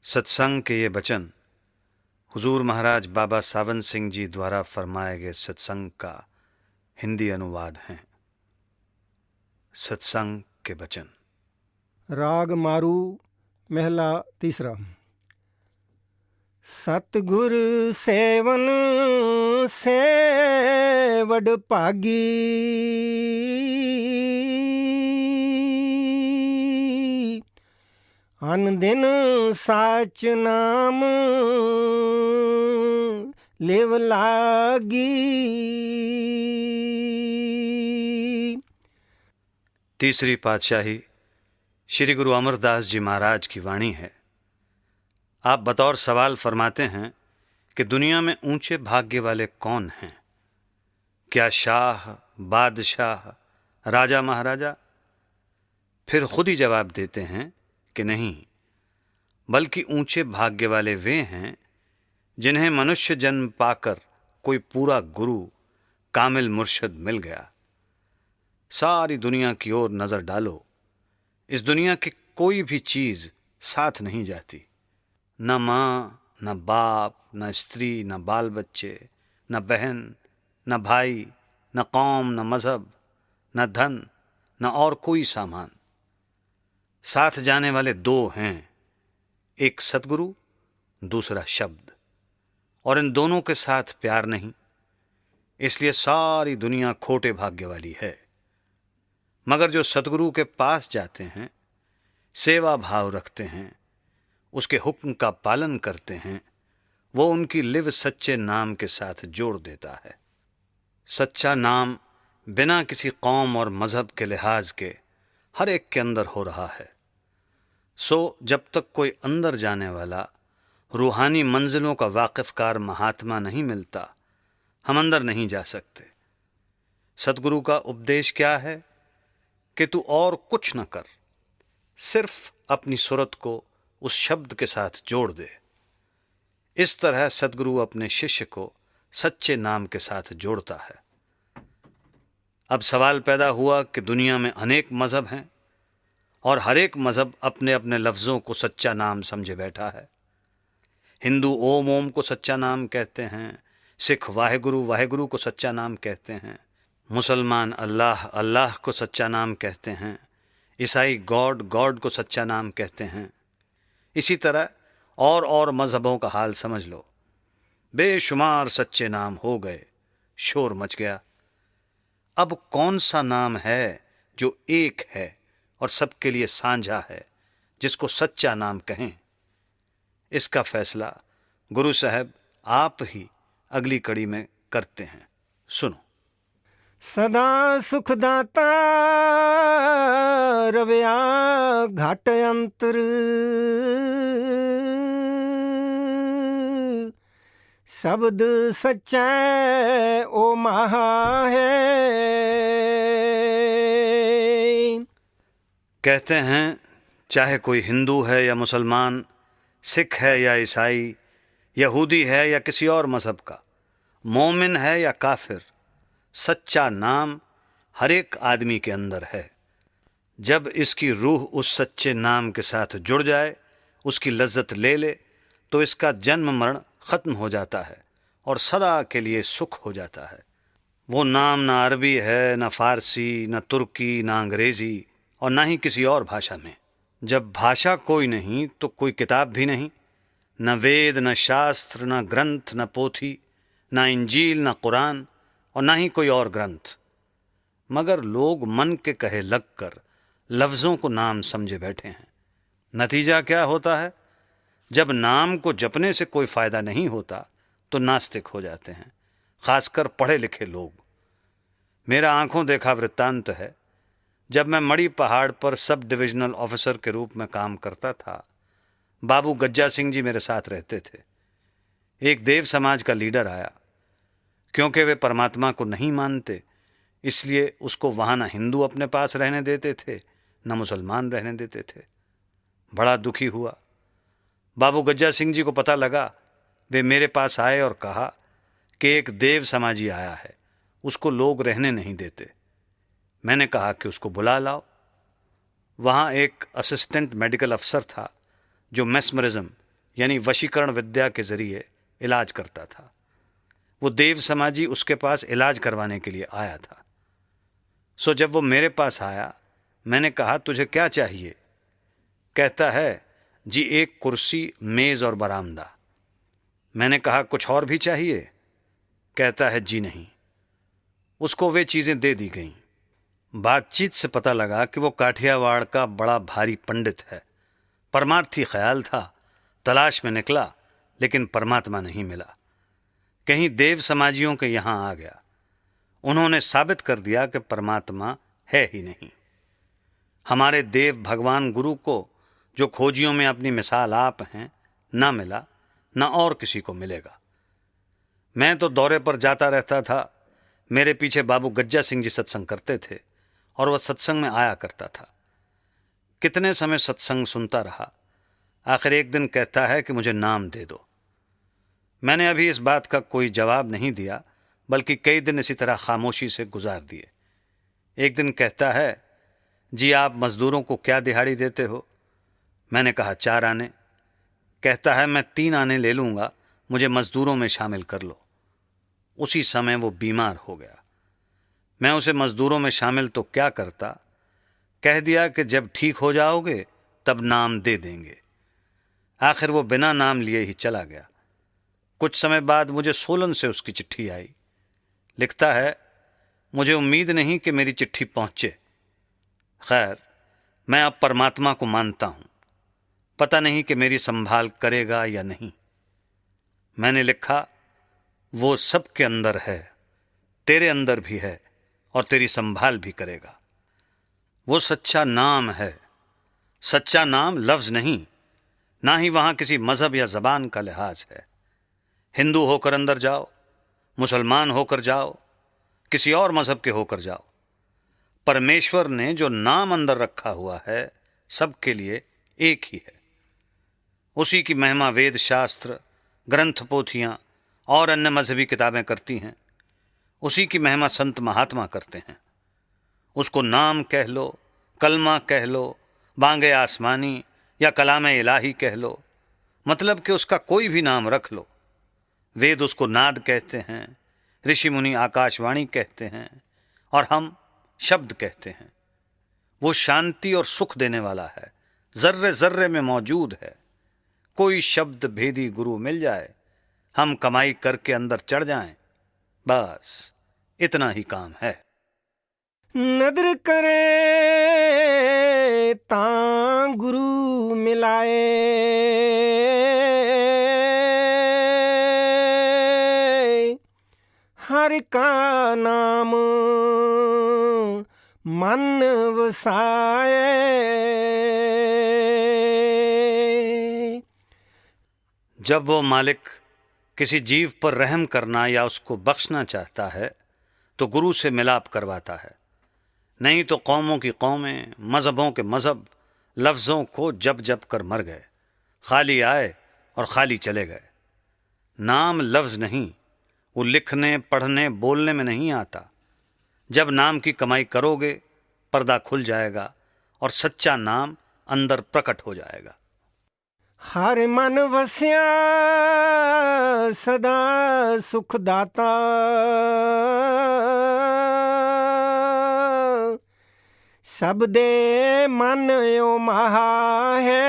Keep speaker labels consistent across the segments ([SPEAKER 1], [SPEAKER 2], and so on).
[SPEAKER 1] सत्संग के ये वचन हुजूर महाराज बाबा सावन सिंह जी द्वारा फरमाए गए सत्संग का हिंदी अनुवाद हैं। सत्संग के वचन।
[SPEAKER 2] राग मारू महला तीसरा। सतगुर सेवन से वड भागी, अन दिन साच नाम लेव लागी।
[SPEAKER 1] तीसरी पातशाही श्री गुरु अमरदास जी महाराज की वाणी है। आप बतौर सवाल फरमाते हैं कि दुनिया में ऊंचे भाग्य वाले कौन हैं? क्या शाह, बादशाह, राजा महाराजा? फिर खुद ही जवाब देते हैं कि नहीं, बल्कि ऊंचे भाग्य वाले वे हैं जिन्हें मनुष्य जन्म पाकर कोई पूरा गुरु, कामिल मुर्शिद मिल गया। सारी दुनिया की ओर नजर डालो, इस दुनिया की कोई भी चीज साथ नहीं जाती। न माँ, न बाप, न स्त्री, न बाल बच्चे, न बहन, न भाई, न कौम, न मजहब, न धन, न और कोई सामान। साथ जाने वाले दो हैं, एक सतगुरु, दूसरा शब्द, और इन दोनों के साथ प्यार नहीं। इसलिए सारी दुनिया खोटे भाग्य वाली है। मगर जो सतगुरु के पास जाते हैं, सेवा भाव रखते हैं, उसके हुक्म का पालन करते हैं, वो उनकी लिव सच्चे नाम के साथ जोड़ देता है। सच्चा नाम बिना किसी कौम और मजहब के लिहाज के हर एक के अंदर हो रहा है। सो जब तक कोई अंदर जाने वाला रूहानी मंजिलों का वाकिफकार महात्मा नहीं मिलता, हम अंदर नहीं जा सकते। सतगुरु का उपदेश क्या है कि तू और कुछ न कर, सिर्फ अपनी सूरत को उस शब्द के साथ जोड़ दे। इस तरह सतगुरु अपने शिष्य को सच्चे नाम के साथ जोड़ता है। अब सवाल पैदा हुआ कि दुनिया में अनेक मजहब हैं और हर एक मजहब अपने अपने लफ्ज़ों को सच्चा नाम समझे बैठा है। हिंदू ओम ओम को सच्चा नाम कहते हैं, सिख वाहेगुरु वाहेगुरु को सच्चा नाम कहते हैं, मुसलमान अल्लाह अल्लाह को सच्चा नाम कहते हैं, ईसाई गॉड गॉड को सच्चा नाम कहते हैं। इसी तरह और मजहबों का हाल समझ लो। बेशुमार सच्चे नाम हो गए, शोर मच गया। अब कौन सा नाम है जो एक है और सबके लिए साझा है, जिसको सच्चा नाम कहें? इसका फैसला गुरु साहब आप ही अगली कड़ी में करते हैं। सुनो।
[SPEAKER 2] सदा सुखदाता रव्या घाट अंतर, शब्द सच्चा ओ महा है।
[SPEAKER 1] कहते हैं चाहे कोई हिंदू है या मुसलमान, सिख है या ईसाई, यहूदी है या किसी और मजहब का, मोमिन है या काफिर, सच्चा नाम हर एक आदमी के अंदर है। जब इसकी रूह उस सच्चे नाम के साथ जुड़ जाए, उसकी लज्जत ले ले, तो इसका जन्म मरण ख़त्म हो जाता है और सदा के लिए सुख हो जाता है। वो नाम ना अरबी है, ना फ़ारसी, ना तुर्की, ना अंग्रेज़ी और ना ही किसी और भाषा में। जब भाषा कोई नहीं तो कोई किताब भी नहीं, न वेद, न शास्त्र, न ग्रंथ, न पोथी, न इंजील, न कुरान और ना ही कोई और ग्रंथ। मगर लोग मन के कहे लगकर लफ्ज़ों को नाम समझे बैठे हैं। नतीजा क्या होता है? जब नाम को जपने से कोई फ़ायदा नहीं होता तो नास्तिक हो जाते हैं, खासकर पढ़े लिखे लोग। मेरा आंखों देखा वृत्तांत है। जब मैं मड़ी पहाड़ पर सब डिविजनल ऑफिसर के रूप में काम करता था, बाबू गज्जा सिंह जी मेरे साथ रहते थे। एक देव समाज का लीडर आया। क्योंकि वे परमात्मा को नहीं मानते, इसलिए उसको वहाँ न हिंदू अपने पास रहने देते थे, न मुसलमान रहने देते थे। बड़ा दुखी हुआ। बाबू गज्जा सिंह जी को पता लगा। वे मेरे पास आए और कहा कि एक देव समाजी आया है, उसको लोग रहने नहीं देते। मैंने कहा कि उसको बुला लाओ। वहाँ एक असिस्टेंट मेडिकल अफसर था जो मेस्मरिज्म यानी वशीकरण विद्या के जरिए इलाज करता था। वो देव समाजी उसके पास इलाज करवाने के लिए आया था। सो जब वो मेरे पास आया, मैंने कहा, तुझे क्या चाहिए? कहता है, जी एक कुर्सी, मेज और बरामदा। मैंने कहा, कुछ और भी चाहिए? कहता है, जी नहीं। उसको वे चीजें दे दी गईं। बातचीत से पता लगा कि वो काठियावाड़ का बड़ा भारी पंडित है। परमार्थी ख्याल था, तलाश में निकला, लेकिन परमात्मा नहीं मिला। कहीं देव समाजियों के यहां आ गया। उन्होंने साबित कर दिया कि परमात्मा है ही नहीं। हमारे देव भगवान गुरु को, जो खोजियों में अपनी मिसाल आप हैं, ना मिला, ना और किसी को मिलेगा। मैं तो दौरे पर जाता रहता था। मेरे पीछे बाबू गज्जा सिंह जी सत्संग करते थे और वह सत्संग में आया करता था। कितने समय सत्संग सुनता रहा। आखिर एक दिन कहता है कि मुझे नाम दे दो। मैंने अभी इस बात का कोई जवाब नहीं दिया, बल्कि कई दिन इसी तरह खामोशी से गुजार दिए। एक दिन कहता है, जी आप मजदूरों को क्या दिहाड़ी देते हो? मैंने कहा, 4 आने। कहता है, मैं 3 आने ले लूंगा, मुझे मजदूरों में शामिल कर लो। उसी समय वो बीमार हो गया। मैं उसे मजदूरों में शामिल तो क्या करता, कह दिया कि जब ठीक हो जाओगे तब नाम दे देंगे। आखिर वो बिना नाम लिए ही चला गया। कुछ समय बाद मुझे सोलन से उसकी चिट्ठी आई। लिखता है, मुझे उम्मीद नहीं कि मेरी चिट्ठी पहुंचे। खैर, मैं अब परमात्मा को मानता हूं। पता नहीं कि मेरी संभाल करेगा या नहीं। मैंने लिखा, वो सबके अंदर है, तेरे अंदर भी है और तेरी संभाल भी करेगा। वो सच्चा नाम है। सच्चा नाम लफ्ज नहीं, ना ही वहां किसी मजहब या जबान का लिहाज है। हिंदू होकर अंदर जाओ, मुसलमान होकर जाओ, किसी और मजहब के होकर जाओ, परमेश्वर ने जो नाम अंदर रखा हुआ है, सबके लिए एक ही है। उसी की महिमा वेद शास्त्र, ग्रंथ पोथियां और अन्य मजहबी किताबें करती हैं। उसी की महिमा संत महात्मा करते हैं। उसको नाम कह लो, कलमा कह लो, बांगे आसमानी या कलाम इलाही कह लो, मतलब कि उसका कोई भी नाम रख लो। वेद उसको नाद कहते हैं, ऋषि मुनि आकाशवाणी कहते हैं और हम शब्द कहते हैं। वो शांति और सुख देने वाला है, जर्रे जर्रे में मौजूद है। कोई शब्द भेदी गुरु मिल जाए, हम कमाई करके अंदर चढ़ जाएं, बस इतना ही काम है।
[SPEAKER 2] नदर करे तां गुरु मिलाए, हर का नाम मन वसाए।
[SPEAKER 1] जब वो मालिक किसी जीव पर रहम करना या उसको बख्शना चाहता है तो गुरु से मिलाप करवाता है। नहीं तो कौमों की कौमें, मजहबों के मजहब लफ्ज़ों को जप जप कर मर गए, खाली आए और खाली चले गए। नाम लफ्ज़ नहीं, वो लिखने, पढ़ने, बोलने में नहीं आता। जब नाम की कमाई करोगे, पर्दा खुल जाएगा और सच्चा नाम अंदर प्रकट हो जाएगा।
[SPEAKER 2] हर मन वसिया सदा सुखदाता, सब दे मन यो महा है।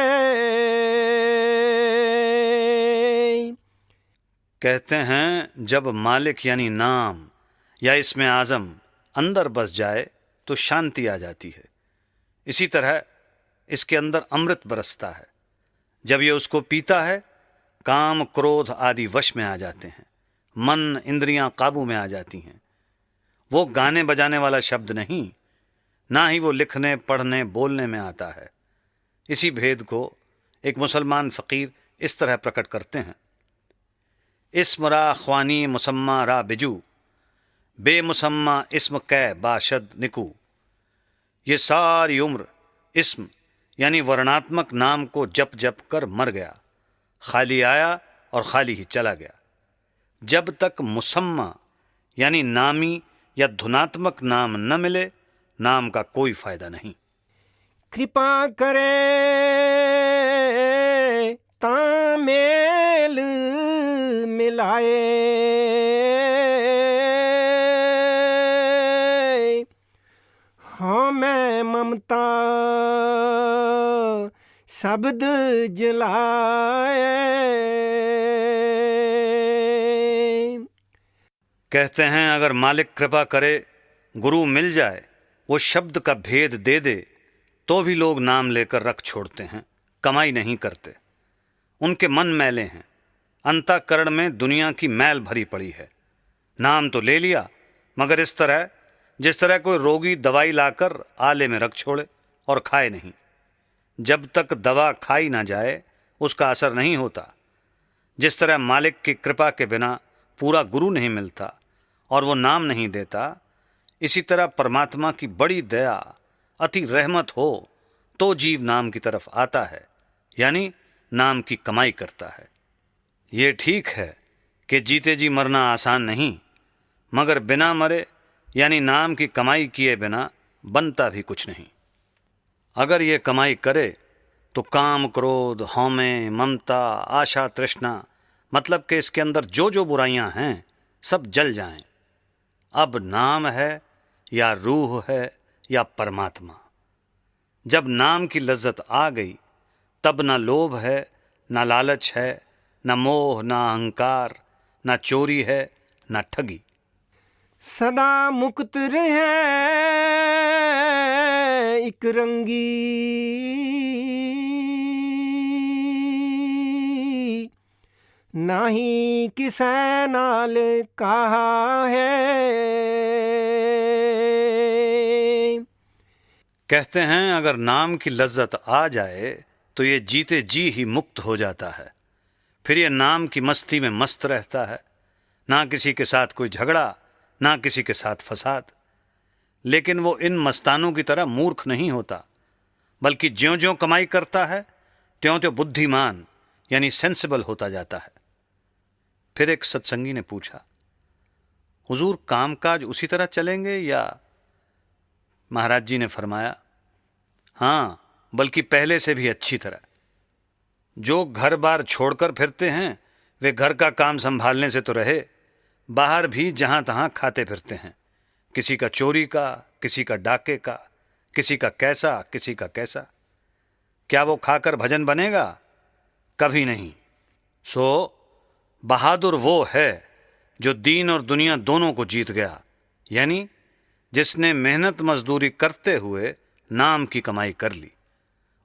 [SPEAKER 1] कहते हैं, जब मालिक यानी नाम या इसमें आज़म अंदर बस जाए तो शांति आ जाती है। इसी तरह इसके अंदर अमृत बरसता है। जब ये उसको पीता है, काम क्रोध आदि वश में आ जाते हैं, मन इंद्रियां काबू में आ जाती हैं। वो गाने बजाने वाला शब्द नहीं, ना ही वो लिखने, पढ़ने, बोलने में आता है। इसी भेद को एक मुसलमान फ़कीर इस तरह प्रकट करते हैं, इस्म रा ख्वानी मुसम्मा रा बिजू, बेमुसम्मा इस्म कै बाशद निकू। ये सारी उम्र इस्म यानी वर्णात्मक नाम को जप जप कर मर गया, खाली आया और खाली ही चला गया। जब तक मुसम्मा यानी नामी या धुनात्मक नाम न मिले, नाम का कोई फायदा नहीं।
[SPEAKER 2] कृपा करे तां मेल मिलाए। हाँ मैं ममता शब्द जलाए।
[SPEAKER 1] कहते हैं अगर मालिक कृपा करे, गुरु मिल जाए, वो शब्द का भेद दे दे, तो भी लोग नाम लेकर रख छोड़ते हैं, कमाई नहीं करते। उनके मन मैले हैं, अंतःकरण में दुनिया की मैल भरी पड़ी है। नाम तो ले लिया, मगर इस तरह जिस तरह कोई रोगी दवाई लाकर आले में रख छोड़े और खाए नहीं। जब तक दवा खाई ना जाए उसका असर नहीं होता। जिस तरह मालिक की कृपा के बिना पूरा गुरु नहीं मिलता और वो नाम नहीं देता, इसी तरह परमात्मा की बड़ी दया, अति रहमत हो तो जीव नाम की तरफ आता है, यानी नाम की कमाई करता है। ये ठीक है कि जीते जी मरना आसान नहीं, मगर बिना मरे यानी नाम की कमाई किए बिना बनता भी कुछ नहीं। अगर ये कमाई करे तो काम, क्रोध, हौमे, ममता, आशा, तृष्णा, मतलब कि इसके अंदर जो जो बुराइयां हैं सब जल जाएं। अब नाम है या रूह है या परमात्मा। जब नाम की लज्जत आ गई तब न लोभ है, न लालच है, न मोह, न अहंकार, न चोरी है, न ठगी।
[SPEAKER 2] सदा मुक्त रहे एक रंगी, नाही किसै नाल कहा है।
[SPEAKER 1] कहते हैं अगर नाम की लज्जत आ जाए तो ये जीते जी ही मुक्त हो जाता है। फिर ये नाम की मस्ती में मस्त रहता है, ना किसी के साथ कोई झगड़ा, ना किसी के साथ फसाद। लेकिन वो इन मस्तानों की तरह मूर्ख नहीं होता, बल्कि ज्यों-ज्यों कमाई करता है त्यों-त्यों बुद्धिमान यानी सेंसिबल होता जाता है। फिर एक सत्संगी ने पूछा, हुजूर कामकाज उसी तरह चलेंगे या? महाराज जी ने फरमाया, हाँ, बल्कि पहले से भी अच्छी तरह। जो घर बार छोड़कर फिरते हैं वे घर का काम संभालने से तो रहे, बाहर भी जहां तहां खाते फिरते हैं। किसी का चोरी का, किसी का डाके का, किसी का कैसा, किसी का कैसा। क्या वो खाकर भजन बनेगा? कभी नहीं। सो बहादुर वो है जो दीन और दुनिया दोनों को जीत गया, यानी जिसने मेहनत मजदूरी करते हुए नाम की कमाई कर ली।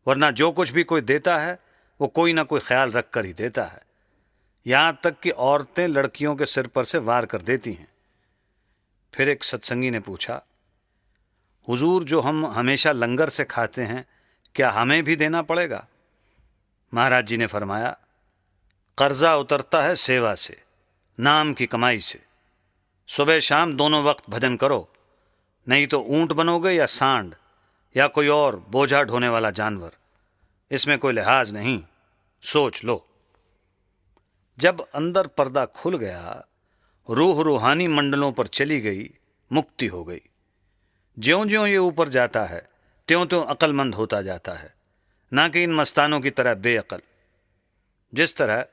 [SPEAKER 1] वरना जो कुछ भी कोई देता है वो कोई ना कोई ख्याल रख कर ही देता है। यहां तक कि औरतें लड़कियों के सिर पर से वार कर देती हैं। फिर एक सत्संगी ने पूछा, हुजूर जो हम हमेशा लंगर से खाते हैं क्या हमें भी देना पड़ेगा? महाराज जी ने फरमाया, कर्जा उतरता है सेवा से, नाम की कमाई से। सुबह शाम दोनों वक्त भजन करो, नहीं तो ऊंट बनोगे या सांड या कोई और बोझा ढोने वाला जानवर। इसमें कोई लिहाज नहीं, सोच लो। जब अंदर पर्दा खुल गया, रूह रूहानी मंडलों पर चली गई, मुक्ति हो गई। ज्यों-ज्यों ये ऊपर जाता है त्यों-त्यों अक्लमंद होता जाता है, ना कि इन मस्तानों की तरह बेअकल। जिस तरह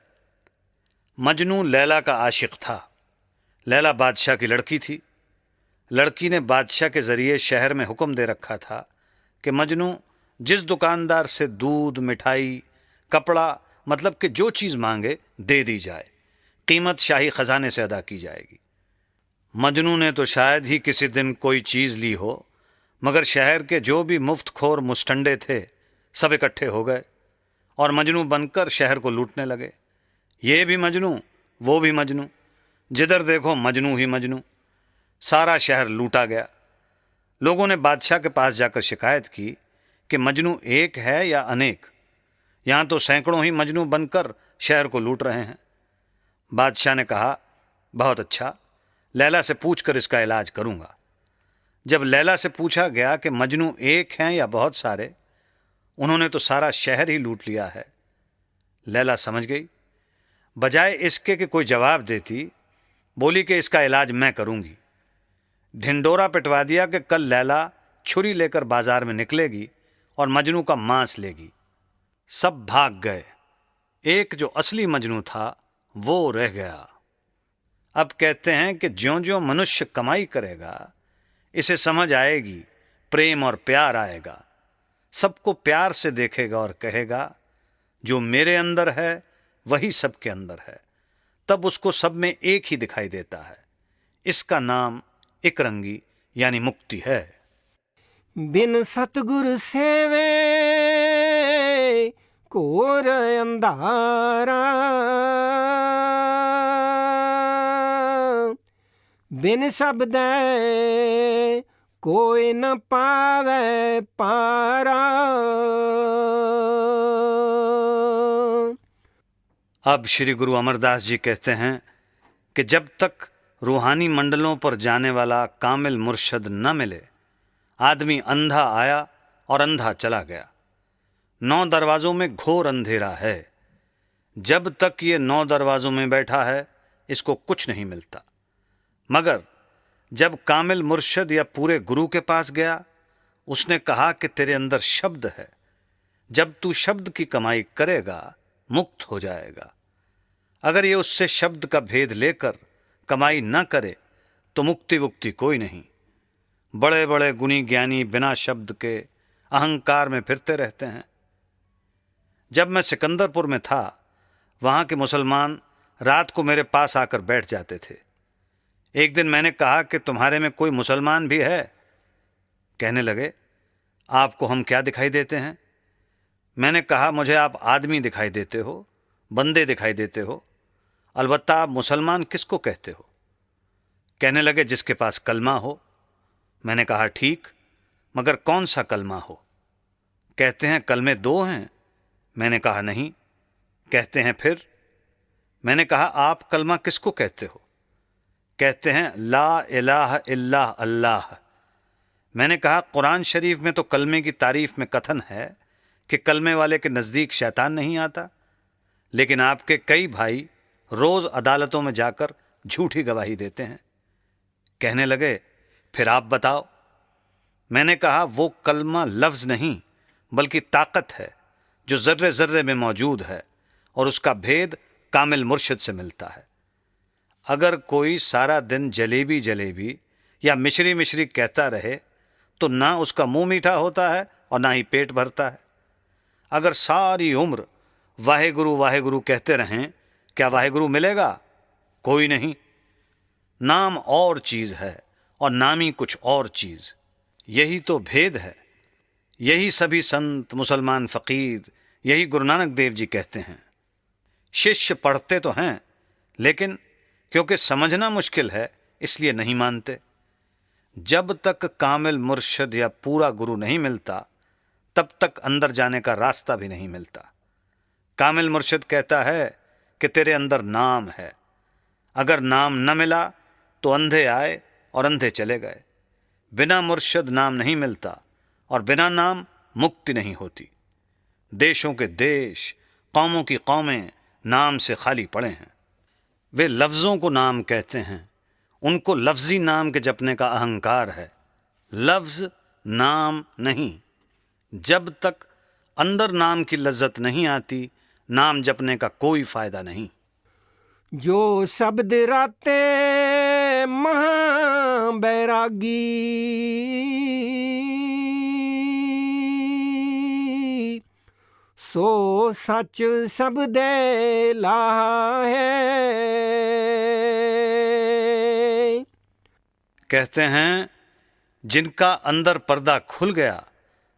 [SPEAKER 1] मजनू लैला का आशिक था। लैला बादशाह की लड़की थी। लड़की ने बादशाह के जरिए शहर में हुक्म दे रखा था कि मजनू जिस दुकानदार से दूध, मिठाई, कपड़ा, मतलब कि जो चीज़ मांगे दे दी जाए, कीमत शाही खजाने से अदा की जाएगी। मजनू ने तो शायद ही किसी दिन कोई चीज़ ली हो, मगर शहर के जो भी मुफ्तखोर मुस्टंडे थे सब इकट्ठे हो गए और मजनू बनकर शहर को लूटने लगे। ये भी मजनू, वो भी मजनू, जिधर देखो मजनू ही मजनू। सारा शहर लूटा गया। लोगों ने बादशाह के पास जाकर शिकायत की कि मजनू एक है या अनेक, यहाँ तो सैकड़ों ही मजनू बनकर शहर को लूट रहे हैं। बादशाह ने कहा, बहुत अच्छा, लैला से पूछकर इसका इलाज करूँगा। जब लैला से पूछा गया कि मजनू एक हैं या बहुत सारे, उन्होंने तो सारा शहर ही लूट लिया है। लैला समझ गई। बजाय इसके कि कोई जवाब देती, बोली कि इसका इलाज मैं करूँगी। ढिंडोरा पिटवा दिया कि कल लैला छुरी लेकर बाजार में निकलेगी और मजनू का मांस लेगी। सब भाग गए। एक जो असली मजनू था वो रह गया। अब कहते हैं कि ज्यों-ज्यों मनुष्य कमाई करेगा इसे समझ आएगी, प्रेम और प्यार आएगा, सबको प्यार से देखेगा और कहेगा जो मेरे अंदर है वही सबके अंदर है, तब उसको सब में एक ही दिखाई देता है। इसका नाम एकरंगी यानी मुक्ति है।
[SPEAKER 2] बिन सतगुर सेवे कोर अंधारा, बिन शब्द कोई न पावे पारा।
[SPEAKER 1] अब श्री गुरु अमरदास जी कहते हैं कि जब तक रूहानी मंडलों पर जाने वाला कामिल मुर्शद न मिले, आदमी अंधा आया और अंधा चला गया। 9 दरवाज़ों में घोर अंधेरा है। जब तक ये 9 दरवाज़ों में बैठा है इसको कुछ नहीं मिलता। मगर जब कामिल मुर्शद या पूरे गुरु के पास गया, उसने कहा कि तेरे अंदर शब्द है, जब तू शब्द की कमाई करेगा मुक्त हो जाएगा। अगर ये उससे शब्द का भेद लेकर कमाई न करे तो मुक्ति वुक्ति कोई नहीं। बड़े बड़े गुणी ज्ञानी बिना शब्द के अहंकार में फिरते रहते हैं। जब मैं सिकंदरपुर में था, वहाँ के मुसलमान रात को मेरे पास आकर बैठ जाते थे। एक दिन मैंने कहा कि तुम्हारे में कोई मुसलमान भी है? कहने लगे आपको हम क्या दिखाई देते हैं? मैंने कहा मुझे आप आदमी दिखाई देते हो, बंदे दिखाई देते हो, अलबत्ता आप मुसलमान किसको कहते हो? कहने लगे जिसके पास कलमा हो। मैंने कहा ठीक, मगर कौन सा कलमा हो? कहते हैं कलमे 2 हैं। मैंने कहा नहीं। कहते हैं फिर? मैंने कहा आप कलमा किसको कहते हो? कहते हैं ला इलाहा इल्ला अल्लाह। मैंने कहा कुरान शरीफ में तो कलमे की तारीफ में कथन है कि कलमे वाले के नज़दीक शैतान नहीं आता, लेकिन आपके कई भाई रोज़ अदालतों में जाकर झूठी गवाही देते हैं। कहने लगे फिर आप बताओ। मैंने कहा वो कलमा लफ्ज़ नहीं बल्कि ताकत है जो ज़र्रे ज़र्रे में मौजूद है और उसका भेद कामिल मुर्शिद से मिलता है। अगर कोई सारा दिन जलेबी जलेबी या मिश्री मिश्री कहता रहे तो ना उसका मुंह मीठा होता है और ना ही पेट भरता है। अगर सारी उम्र वाहेगुरु कहते रहें, क्या वाहेगुरु मिलेगा? कोई नहीं। नाम और चीज़ है और नामी कुछ और चीज़। यही तो भेद है। यही सभी संत, मुसलमान, फ़कीर, यही गुरु नानक देव जी कहते हैं। शिष्य पढ़ते तो हैं, लेकिन क्योंकि समझना मुश्किल है इसलिए नहीं मानते। जब तक कामिल मुर्शद या पूरा गुरु नहीं मिलता तब तक अंदर जाने का रास्ता भी नहीं मिलता। कामिल मुर्शद कहता है कि तेरे अंदर नाम है। अगर नाम न मिला तो अंधे आए और अंधे चले गए। बिना मुर्शद नाम नहीं मिलता और बिना नाम मुक्ति नहीं होती। देशों के देश, कौमों की कौमें नाम से खाली पड़े हैं। वे लफ्ज़ों को नाम कहते हैं, उनको लफ्ज़ी नाम के जपने का अहंकार है। लफ्ज़ नाम नहीं। जब तक अंदर नाम की लज्जत नहीं आती, नाम जपने का कोई फ़ायदा नहीं।
[SPEAKER 2] जो शब्द राते महा बैरागी, सो सच शब्द लाहा है।
[SPEAKER 1] कहते हैं जिनका अंदर पर्दा खुल गया,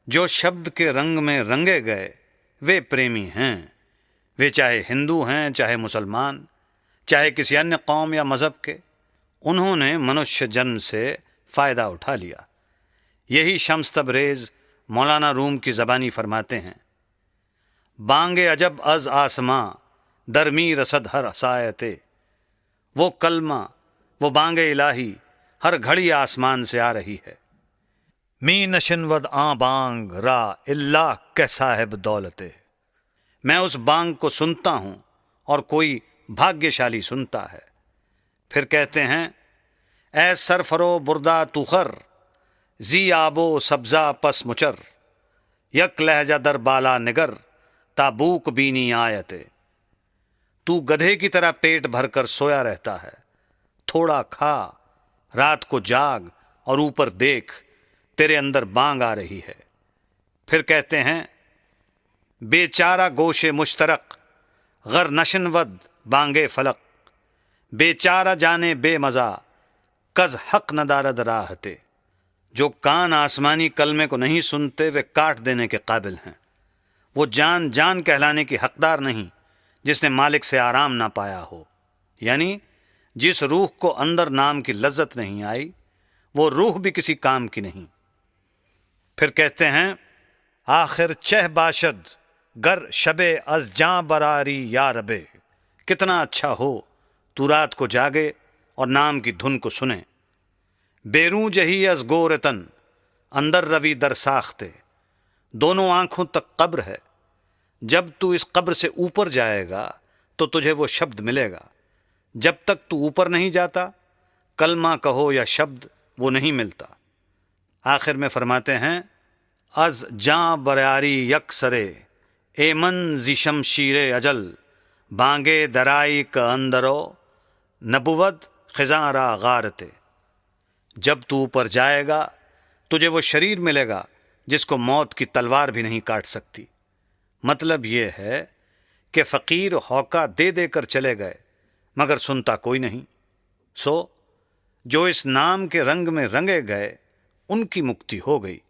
[SPEAKER 1] जो शब्द के रंग में रंगे गए, वे प्रेमी हैं। वे चाहे हिंदू हैं, चाहे मुसलमान, चाहे किसी अन्य कौम या मज़हब के। उन्होंने मनुष्य जन्म से फ़ायदा उठा लिया। यही शम्स तबरेज़ मौलाना रूम की ज़बानी फरमाते हैं, बांगे अजब अज आसमां दरमी रसद हर हसायते। वो कलमा, वो बांगे इलाही हर घड़ी आसमान से आ रही है। मी नशनवद आ बांग रा इल्लाह के साहिब दौलते। मैं उस बांग को सुनता हूँ और कोई भाग्यशाली सुनता है। फिर कहते हैं ए सरफरो बुरदा तुखर जी आबो सब्जा पस मुचर, यक लहजा दर बाला निगर ताबूक बीनी आयते। तू गधे की तरह पेट भरकर सोया रहता है। थोड़ा खा, रात को जाग और ऊपर देख, तेरे अंदर बांग आ रही है। फिर कहते हैं, बेचारा गोशे मुश्तरक गर नशनवद बांगे फलक, बेचारा जाने बेमजा कज हक नदारद राहते। जो कान आसमानी कलमे को नहीं सुनते वे काट देने के काबिल हैं। वो जान जान कहलाने की हकदार नहीं जिसने मालिक से आराम ना पाया हो। यानी जिस रूह को अंदर नाम की लज्जत नहीं आई, वो रूह भी किसी काम की नहीं। फिर कहते हैं, आखिर चह बाशद गर शबे अज जां बरारी या रबे। कितना अच्छा हो तू रात को जागे और नाम की धुन को सुने। बेरू जही अज गोरतन अंदर रवि दर साख्ते। दोनों आंखों तक कब्र है। जब तू इस कब्र से ऊपर जाएगा तो तुझे वो शब्द मिलेगा। जब तक तू ऊपर नहीं जाता, कलमा कहो या शब्द, वो नहीं मिलता। आखिर में फरमाते हैं, अज जां बरारी यकसरे एमन जिशम शीरे अजल बांगे दराई का अंदरो नबुवत खिजारा गारते। जब तू ऊपर जाएगा तुझे वो शरीर मिलेगा जिसको मौत की तलवार भी नहीं काट सकती। मतलब ये है कि फ़कीर हौका दे देकर चले गए मगर सुनता कोई नहीं। सो जो इस नाम के रंग में रंगे गए उनकी मुक्ति हो गई।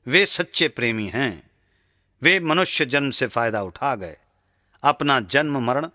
[SPEAKER 1] वे सच्चे प्रेमी हैं। वे मनुष्य जन्म से फ़ायदा उठा गए, अपना जन्म मरण